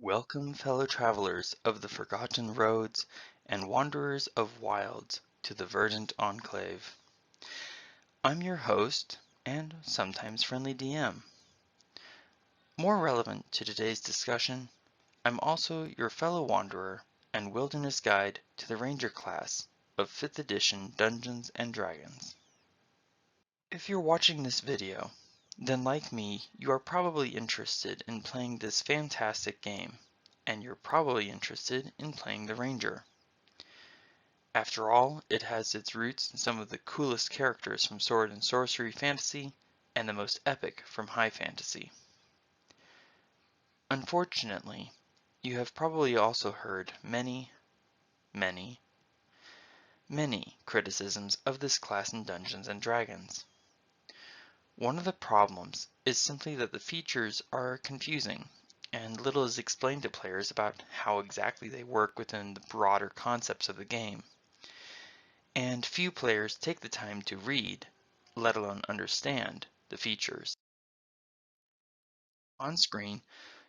Welcome, fellow travelers of the forgotten roads and wanderers of wilds to the verdant enclave. I'm your host and sometimes friendly DM. More relevant to today's discussion, I'm also your fellow wanderer and wilderness guide to the Ranger class of 5th edition Dungeons & Dragons. If you're watching this video, then like me, you are probably interested in playing this fantastic game, and you're probably interested in playing the Ranger. After all, it has its roots in some of the coolest characters from Sword and Sorcery fantasy and the most epic from high fantasy. Unfortunately, you have probably also heard many criticisms of this class in Dungeons & Dragons. One of the problems is simply that the features are confusing, and little is explained to players about how exactly they work within the broader concepts of the game. And few players take the time to read, let alone understand, the features. On screen,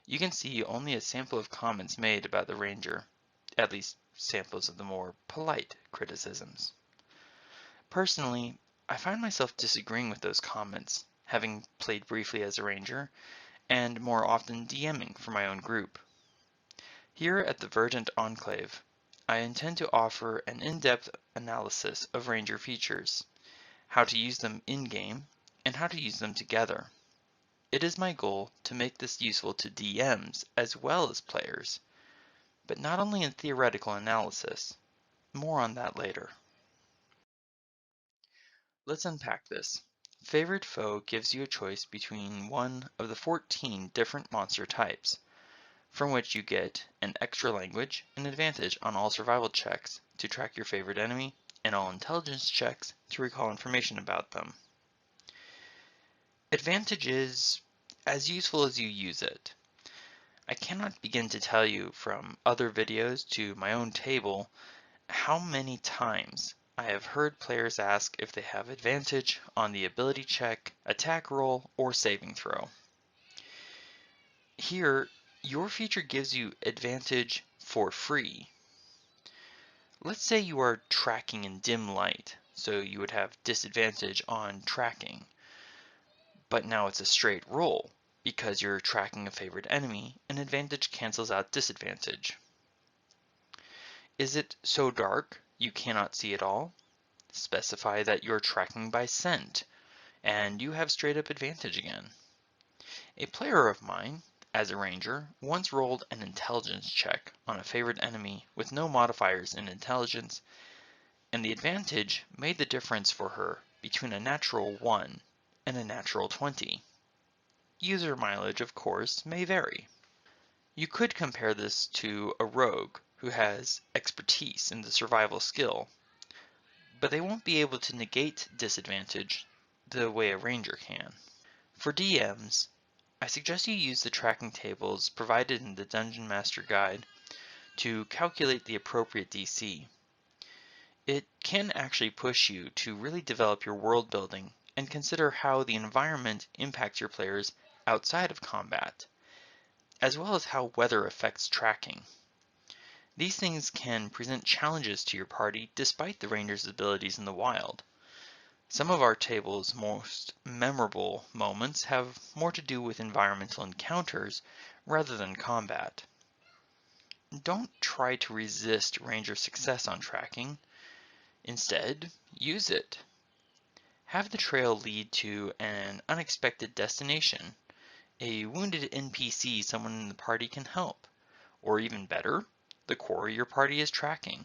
you can see only a sample of comments made about the Ranger, at least samples of the more polite criticisms. Personally, I find myself disagreeing with those comments, having played briefly as a Ranger, and more often DMing for my own group. Here at the Verdant Enclave, I intend to offer an in-depth analysis of Ranger features, how to use them in-game, and how to use them together. It is my goal to make this useful to DMs as well as players, but not only in theoretical analysis. More on that later. Let's unpack this. Favorite Foe gives you a choice between one of the 14 different monster types, from which you get an extra language, an advantage on all survival checks to track your favorite enemy, and all intelligence checks to recall information about them. Advantage is as useful as you use it. I cannot begin to tell you from other videos to my own table how many times I have heard players ask if they have advantage on the ability check, attack roll, or saving throw. Here, your feature gives you advantage for free. Let's say you are tracking in dim light, so you would have disadvantage on tracking. But now it's a straight roll. Because you're tracking a favorite enemy, an advantage cancels out disadvantage. Is it so dark you cannot see at all? Specify that you're tracking by scent, and you have straight up advantage again. A player of mine, as a ranger, once rolled an intelligence check on a favorite enemy with no modifiers in intelligence, and the advantage made the difference for her between a natural 1 and a natural 20. User mileage, of course, may vary. You could compare this to a rogue who has expertise in the survival skill, but they won't be able to negate disadvantage the way a ranger can. For DMs, I suggest you use the tracking tables provided in the Dungeon Master Guide to calculate the appropriate DC. It can actually push you to really develop your world building and consider how the environment impacts your players outside of combat, as well as how weather affects tracking. These things can present challenges to your party despite the ranger's abilities in the wild. Some of our table's most memorable moments have more to do with environmental encounters rather than combat. Don't try to resist ranger success on tracking. Instead, use it. Have the trail lead to an unexpected destination, a wounded NPC someone in the party can help, or even better, the quarry your party is tracking.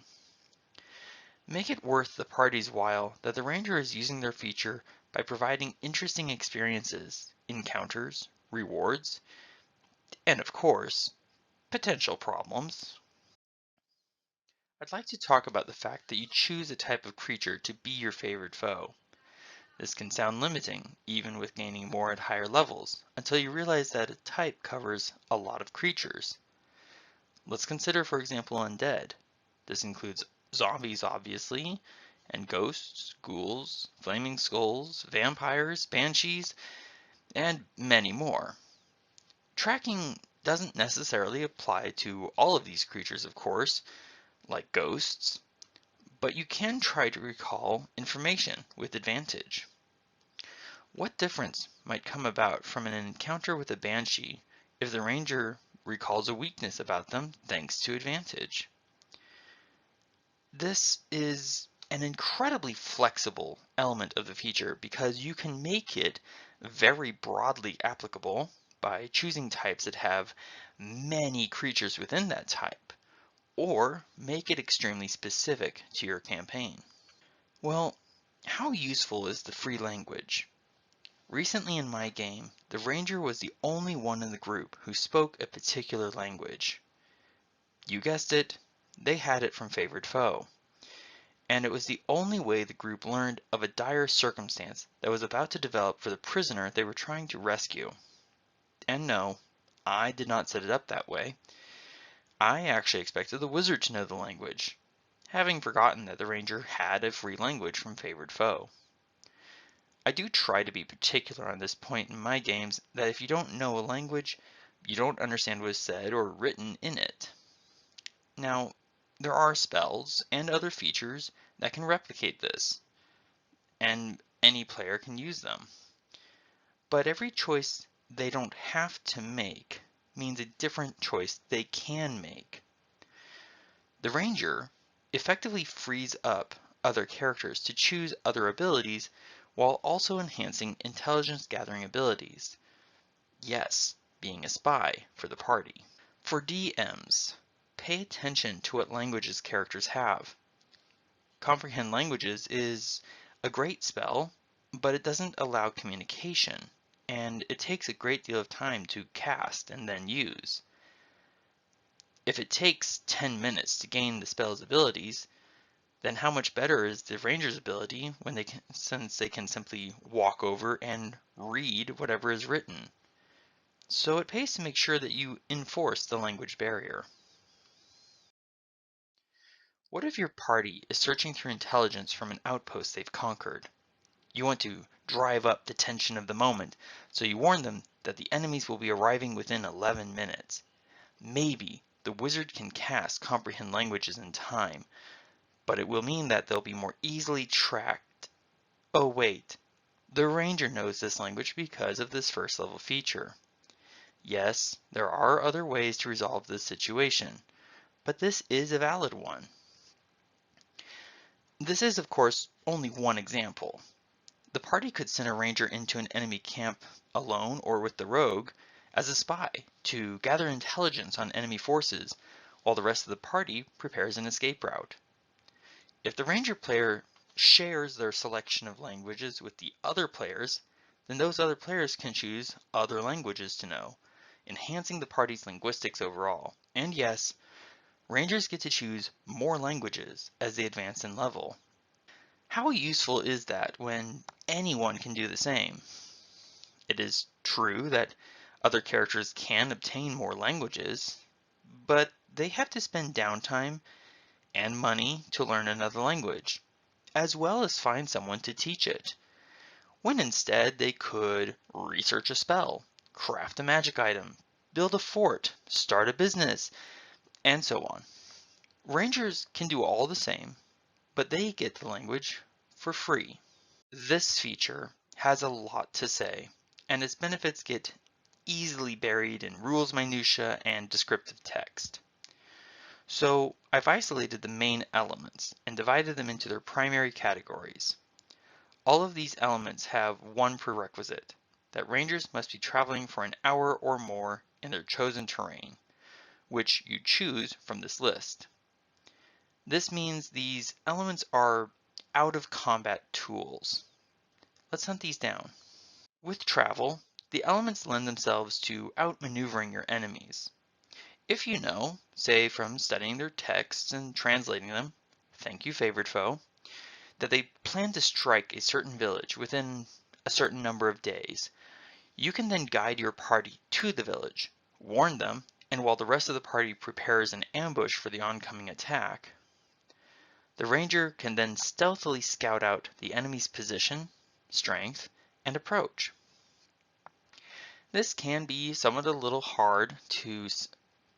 Make it worth the party's while that the ranger is using their feature by providing interesting experiences, encounters, rewards, and of course, potential problems. I'd like to talk about the fact that you choose a type of creature to be your favorite foe. This can sound limiting, even with gaining more at higher levels, until you realize that a type covers a lot of creatures. Let's consider, for example, undead. This includes zombies, obviously, and ghosts, ghouls, flaming skulls, vampires, banshees, and many more. Tracking doesn't necessarily apply to all of these creatures, of course, like ghosts, but you can try to recall information with advantage. What difference might come about from an encounter with a banshee if the ranger recalls a weakness about them thanks to advantage? This is an incredibly flexible element of the feature because you can make it very broadly applicable by choosing types that have many creatures within that type, or make it extremely specific to your campaign. Well, how useful is the free language? Recently in my game, the ranger was the only one in the group who spoke a particular language. You guessed it, they had it from Favored Foe. And it was the only way the group learned of a dire circumstance that was about to develop for the prisoner they were trying to rescue. And no, I did not set it up that way. I actually expected the wizard to know the language, having forgotten that the ranger had a free language from Favored Foe. I do try to be particular on this point in my games that if you don't know a language, you don't understand what is said or written in it. Now, there are spells and other features that can replicate this, and any player can use them. But every choice they don't have to make means a different choice they can make. The ranger effectively frees up other characters to choose other abilities while also enhancing intelligence gathering abilities. Yes, being a spy for the party. For DMs, pay attention to what languages characters have. Comprehend Languages is a great spell, but it doesn't allow communication, and it takes a great deal of time to cast and then use. If it takes 10 minutes to gain the spell's abilities, then how much better is the ranger's ability since they can simply walk over and read whatever is written. So it pays to make sure that you enforce the language barrier. What if your party is searching through intelligence from an outpost they've conquered? You want to drive up the tension of the moment, so you warn them that the enemies will be arriving within 11 minutes. Maybe the wizard can cast Comprehend Languages in time, but it will mean that they'll be more easily tracked. Oh wait, the ranger knows this language because of this first level feature. Yes, there are other ways to resolve this situation, but this is a valid one. This is, of course, only one example. The party could send a ranger into an enemy camp alone or with the rogue as a spy to gather intelligence on enemy forces while the rest of the party prepares an escape route. If the ranger player shares their selection of languages with the other players, then those other players can choose other languages to know, enhancing the party's linguistics overall. And yes, rangers get to choose more languages as they advance in level. How useful is that when anyone can do the same? It is true that other characters can obtain more languages, but they have to spend downtime and money to learn another language, as well as find someone to teach it, when instead they could research a spell, craft a magic item, build a fort, start a business, and so on. Rangers can do all the same, but they get the language for free. This feature has a lot to say, and its benefits get easily buried in rules minutia and descriptive text. So I've isolated the main elements and divided them into their primary categories. All of these elements have one prerequisite, that rangers must be traveling for an hour or more in their chosen terrain, which you choose from this list. This means these elements are out of combat tools. Let's hunt these down. With travel, the elements lend themselves to outmaneuvering your enemies. If you know, say from studying their texts and translating them, thank you Favored Foe, that they plan to strike a certain village within a certain number of days, you can then guide your party to the village, warn them, and while the rest of the party prepares an ambush for the oncoming attack, the ranger can then stealthily scout out the enemy's position, strength, and approach. This can be somewhat a little hard to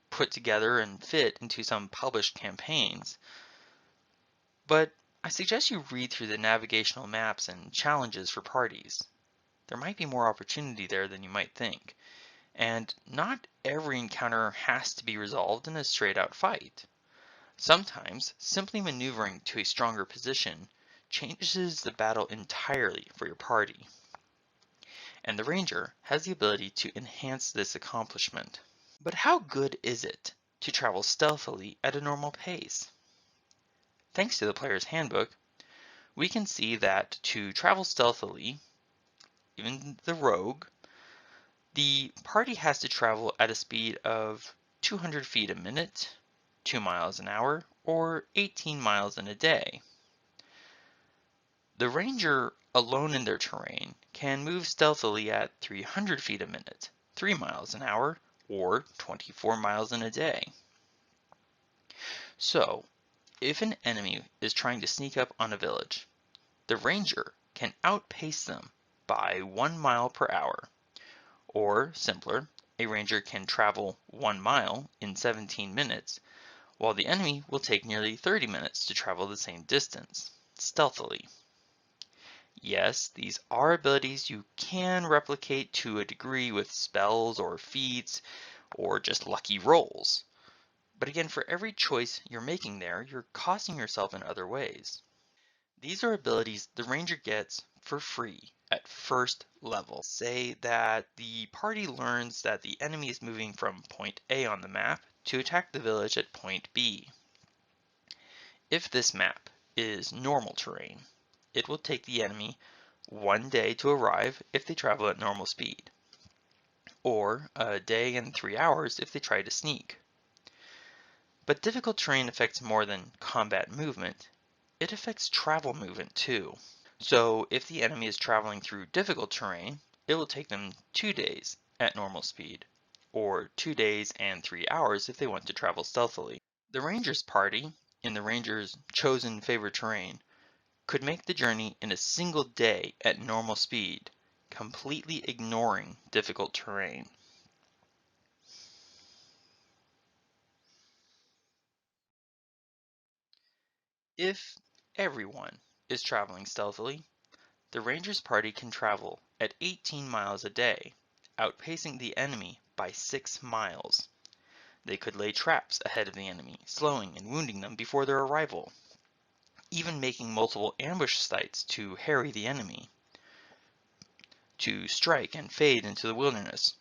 put together and fit into some published campaigns, but I suggest you read through the navigational maps and challenges for parties. There might be more opportunity there than you might think, and not every encounter has to be resolved in a straight-out fight. Sometimes, simply maneuvering to a stronger position changes the battle entirely for your party, and the Ranger has the ability to enhance this accomplishment. But how good is it to travel stealthily at a normal pace? Thanks to the player's handbook, we can see that to travel stealthily, even the rogue, the party has to travel at a speed of 200 feet a minute, 2 miles an hour, or 18 miles in a day. The Ranger, alone in their terrain, can move stealthily at 300 feet a minute, 3 miles an hour, or 24 miles in a day. So, if an enemy is trying to sneak up on a village, the Ranger can outpace them by 1 mile per hour. Or, simpler, a Ranger can travel 1 mile in 17 minutes, while the enemy will take nearly 30 minutes to travel the same distance, stealthily. Yes, these are abilities you can replicate to a degree with spells or feats or just lucky rolls. But again, for every choice you're making there, you're costing yourself in other ways. These are abilities the Ranger gets for free at first level. Say that the party learns that the enemy is moving from point A on the map to attack the village at point B. If this map is normal terrain, it will take the enemy 1 day to arrive if they travel at normal speed, or a day and 3 hours if they try to sneak. But difficult terrain affects more than combat movement. It affects travel movement too. So if the enemy is traveling through difficult terrain, it will take them 2 days at normal speed, or 2 days and 3 hours if they want to travel stealthily. The Ranger's party, in the Ranger's chosen favored terrain, could make the journey in a single day at normal speed, completely ignoring difficult terrain. If everyone is traveling stealthily, the Ranger's party can travel at 18 miles a day, outpacing the enemy by 6 miles. They could lay traps ahead of the enemy, slowing and wounding them before their arrival, even making multiple ambush sites to harry the enemy, to strike and fade into the wilderness,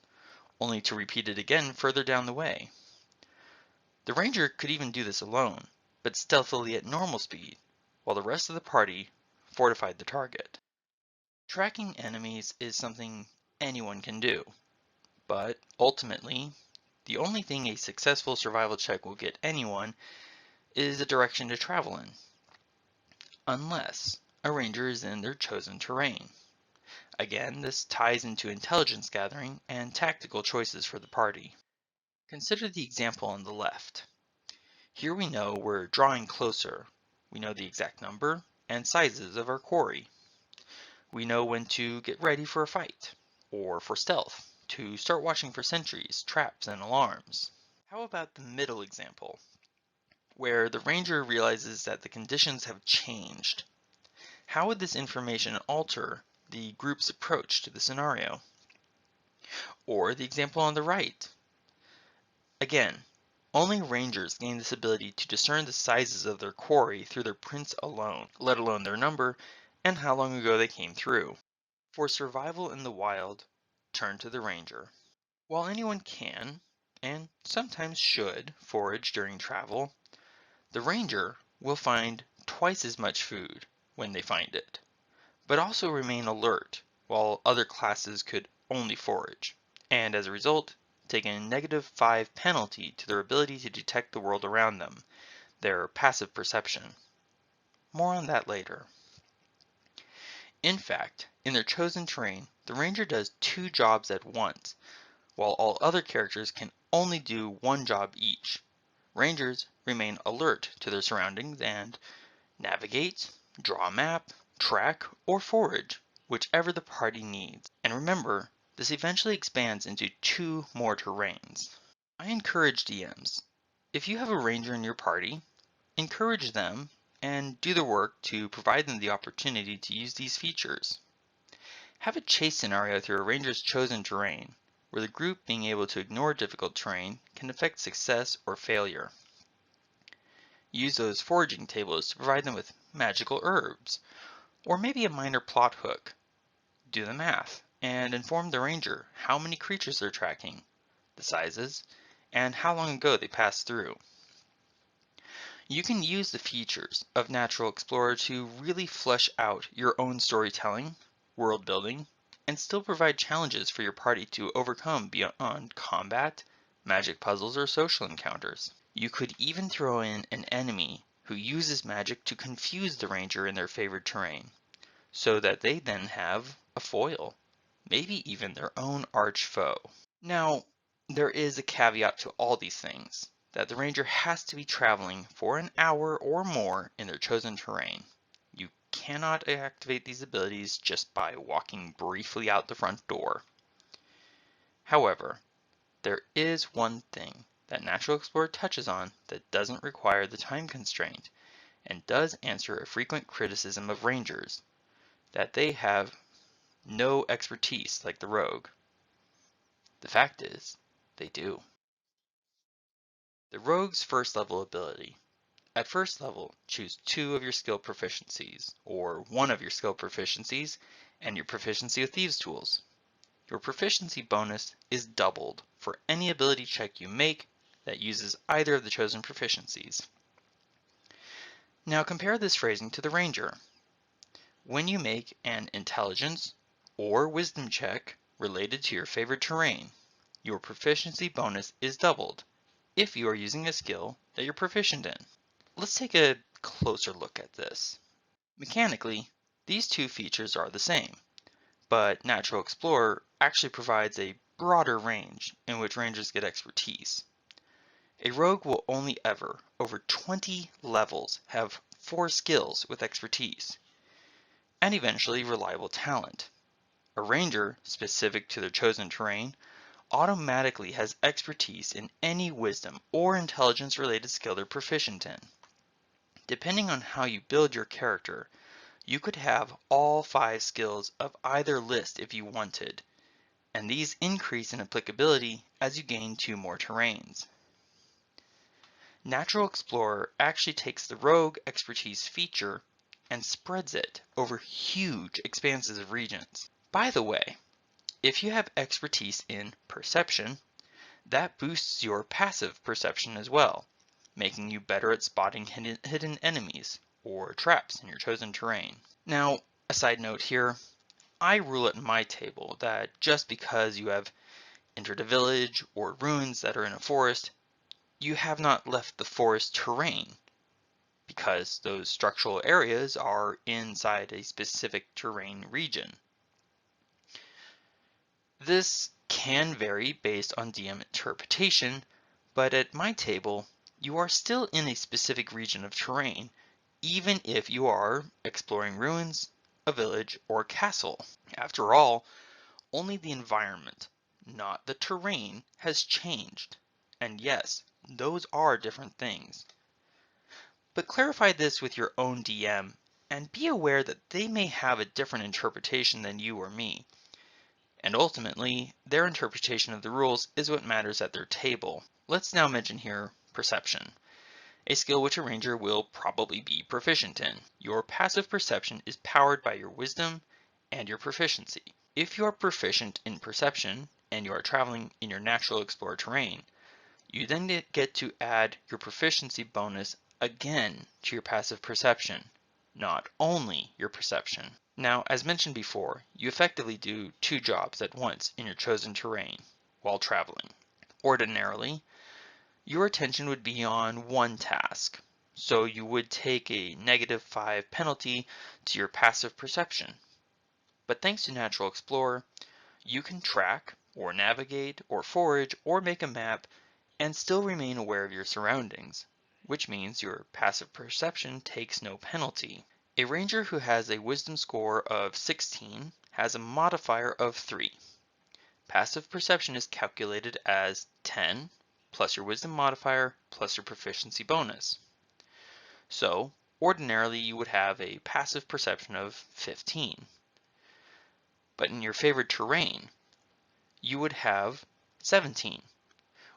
only to repeat it again further down the way. The Ranger could even do this alone, but stealthily at normal speed, while the rest of the party fortified the target. Tracking enemies is something anyone can do, but ultimately, the only thing a successful survival check will get anyone is a direction to travel in, unless a Ranger is in their chosen terrain. Again, this ties into intelligence gathering and tactical choices for the party. Consider the example on the left. Here we know we're drawing closer. We know the exact number and sizes of our quarry. We know when to get ready for a fight, or for stealth, to start watching for sentries, traps, and alarms. How about the middle example, where the Ranger realizes that the conditions have changed? How would this information alter the group's approach to the scenario? Or the example on the right. Again, only Rangers gain this ability to discern the sizes of their quarry through their prints alone, let alone their number and how long ago they came through. For survival in the wild, turn to the Ranger. While anyone can, and sometimes should, forage during travel, the Ranger will find twice as much food when they find it, but also remain alert while other classes could only forage, and as a result, take a -5 penalty to their ability to detect the world around them, their passive perception. More on that later. In fact, in their chosen terrain, the Ranger does 2 jobs at once, while all other characters can only do 1 job each. Rangers remain alert to their surroundings and navigate, draw a map, track, or forage, whichever the party needs. And remember, This eventually expands into 2 more terrains. I encourage DMs. If you have a ranger in your party, encourage them and do the work to provide them the opportunity to use these features. Have a chase scenario through a ranger's chosen terrain, where the group being able to ignore difficult terrain can affect success or failure. Use those foraging tables to provide them with magical herbs, or maybe a minor plot hook. Do the math and inform the ranger how many creatures they're tracking, the sizes, and how long ago they passed through. You can use the features of Natural Explorer to really flesh out your own storytelling, world building, and still provide challenges for your party to overcome beyond combat, magic puzzles, or social encounters. You could even throw in an enemy who uses magic to confuse the ranger in their favored terrain, so that they then have a foil, maybe even their own arch foe. Now, there is a caveat to all these things, that the ranger has to be traveling for an hour or more in their chosen terrain. You cannot activate these abilities just by walking briefly out the front door. However, there is one thing that Natural Explorer touches on that doesn't require the time constraint, and does answer a frequent criticism of rangers, that they have no expertise like the rogue. The fact is, they do. The rogue's first level ability. At first level, choose 2 of your skill proficiencies, or 1 of your skill proficiencies, and your proficiency with Thieves' Tools. Your proficiency bonus is doubled for any ability check you make that uses either of the chosen proficiencies. Now compare this phrasing to the Ranger. When you make an Intelligence or Wisdom check related to your favorite terrain, your proficiency bonus is doubled if you are using a skill that you're proficient in. Let's take a closer look at this. Mechanically, these 2 features are the same, but Natural Explorer actually provides a broader range in which rangers get expertise. A rogue will only ever, over 20 levels, have 4 skills with expertise, and eventually reliable talent. A ranger, specific to their chosen terrain, automatically has expertise in any wisdom or intelligence related skill they're proficient in. Depending on how you build your character, you could have all 5 skills of either list if you wanted, and these increase in applicability as you gain 2 more terrains. Natural Explorer actually takes the Rogue expertise feature and spreads it over huge expanses of regions. By the way, if you have expertise in Perception, that boosts your passive perception as well, making you better at spotting hidden enemies or traps in your chosen terrain. Now, a side note here, I rule it in my table that just because you have entered a village or ruins that are in a forest, you have not left the forest terrain, because those structural areas are inside a specific terrain region. This can vary based on DM interpretation, but at my table, you are still in a specific region of terrain, even if you are exploring ruins, a village, or a castle. After all, only the environment, not the terrain, has changed. And yes, those are different things. But clarify this with your own DM, and be aware that they may have a different interpretation than you or me. And ultimately, their interpretation of the rules is what matters at their table. Let's now mention here Perception, a skill which a ranger will probably be proficient in. Your passive perception is powered by your wisdom and your proficiency. If you are proficient in Perception and you are traveling in your Natural Explorer terrain, you then get to add your proficiency bonus again to your passive perception, not only your perception. Now, as mentioned before, you effectively do 2 jobs at once in your chosen terrain while traveling. Ordinarily, your attention would be on one task, so you would take a -5 penalty to your passive perception. But thanks to Natural Explorer, you can track, or navigate, or forage, or make a map, and still remain aware of your surroundings, which means your passive perception takes no penalty. A ranger who has a wisdom score of 16 has a modifier of 3. Passive perception is calculated as 10 plus your wisdom modifier plus your proficiency bonus. So, ordinarily you would have a passive perception of 15. But in your favored terrain, you would have 17,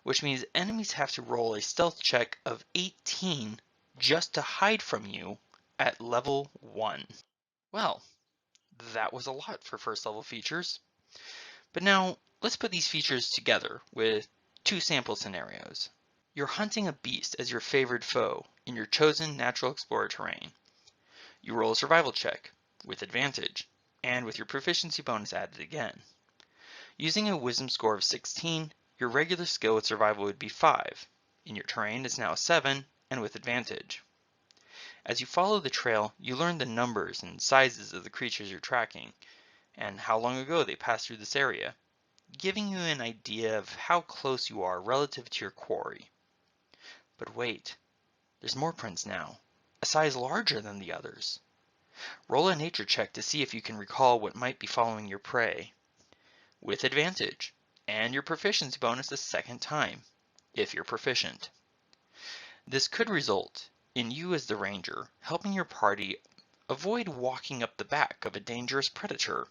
which means enemies have to roll a stealth check of 18 just to hide from you at level 1. Well, that was a lot for first level features. But now, let's put these features together with two sample scenarios. You're hunting a beast as your favored foe in your chosen natural explorer terrain. You roll a survival check with advantage and with your proficiency bonus added again. Using a wisdom score of 16, your regular skill with survival would be 5. In your terrain it's now 7 and with advantage. As you follow the trail, you learn the numbers and sizes of the creatures you're tracking and how long ago they passed through this area, giving you an idea of how close you are relative to your quarry. But wait, there's more prints now, a size larger than the others. Roll a nature check to see if you can recall what might be following your prey, with advantage, and your proficiency bonus a second time, if you're proficient. This could result in you as the ranger helping your party avoid walking up the back of a dangerous predator,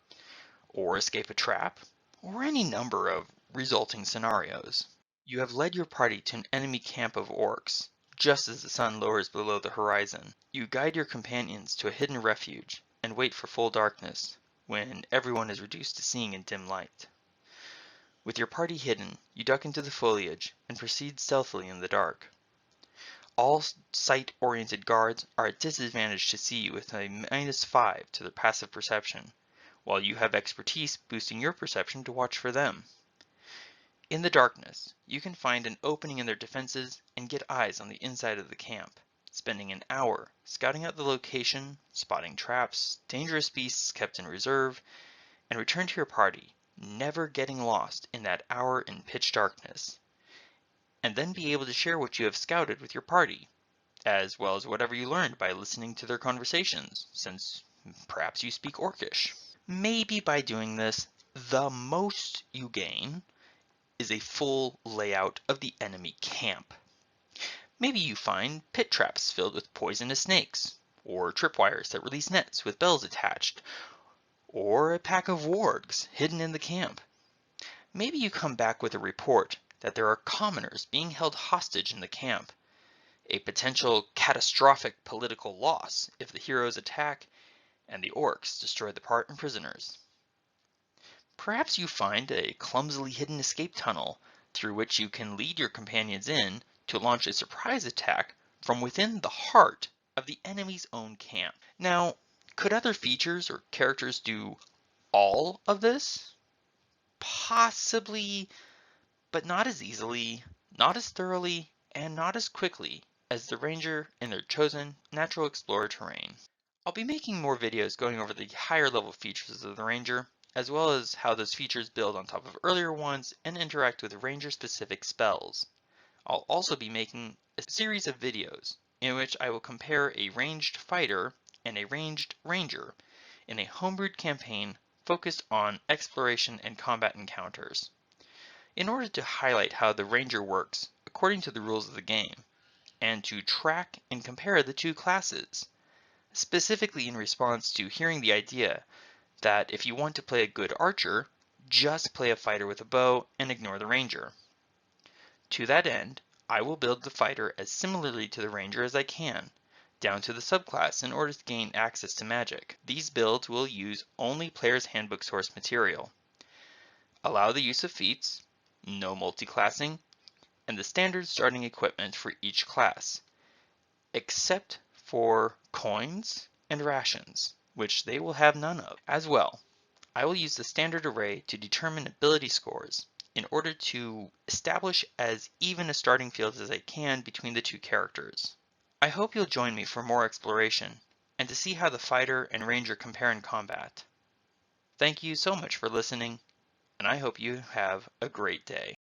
or escape a trap, or any number of resulting scenarios. You have led your party to an enemy camp of orcs, just as the sun lowers below the horizon. You guide your companions to a hidden refuge and wait for full darkness, when everyone is reduced to seeing in dim light. With your party hidden, you duck into the foliage and proceed stealthily in the dark. All sight-oriented guards are at disadvantage to see you with a -5 to their passive perception, while you have expertise boosting your perception to watch for them. In the darkness, you can find an opening in their defenses and get eyes on the inside of the camp, spending an hour scouting out the location, spotting traps, dangerous beasts kept in reserve, and return to your party, never getting lost in that hour in pitch darkness, and then be able to share what you have scouted with your party, as well as whatever you learned by listening to their conversations, since perhaps you speak Orcish. Maybe by doing this, the most you gain is a full layout of the enemy camp. Maybe you find pit traps filled with poisonous snakes, or tripwires that release nets with bells attached, or a pack of wargs hidden in the camp. Maybe you come back with a report that there are commoners being held hostage in the camp, a potential catastrophic political loss if the heroes attack and the orcs destroy the prisoners. Perhaps you find a clumsily hidden escape tunnel through which you can lead your companions in to launch a surprise attack from within the heart of the enemy's own camp. Now, could other features or characters do all of this? Possibly, but not as easily, not as thoroughly, and not as quickly as the Ranger in their chosen Natural Explorer terrain. I'll be making more videos going over the higher level features of the Ranger, as well as how those features build on top of earlier ones and interact with Ranger-specific spells. I'll also be making a series of videos in which I will compare a ranged fighter and a ranged ranger in a homebrewed campaign focused on exploration and combat encounters, in order to highlight how the ranger works according to the rules of the game, and to track and compare the two classes, specifically in response to hearing the idea that if you want to play a good archer, just play a fighter with a bow and ignore the ranger. To that end, I will build the fighter as similarly to the ranger as I can, down to the subclass in order to gain access to magic. These builds will use only Player's Handbook source material, allow the use of feats, no multiclassing, and the standard starting equipment for each class, except for coins and rations, which they will have none of. As well, I will use the standard array to determine ability scores in order to establish as even a starting field as I can between the two characters. I hope you'll join me for more exploration and to see how the fighter and ranger compare in combat. Thank you so much for listening, and I hope you have a great day.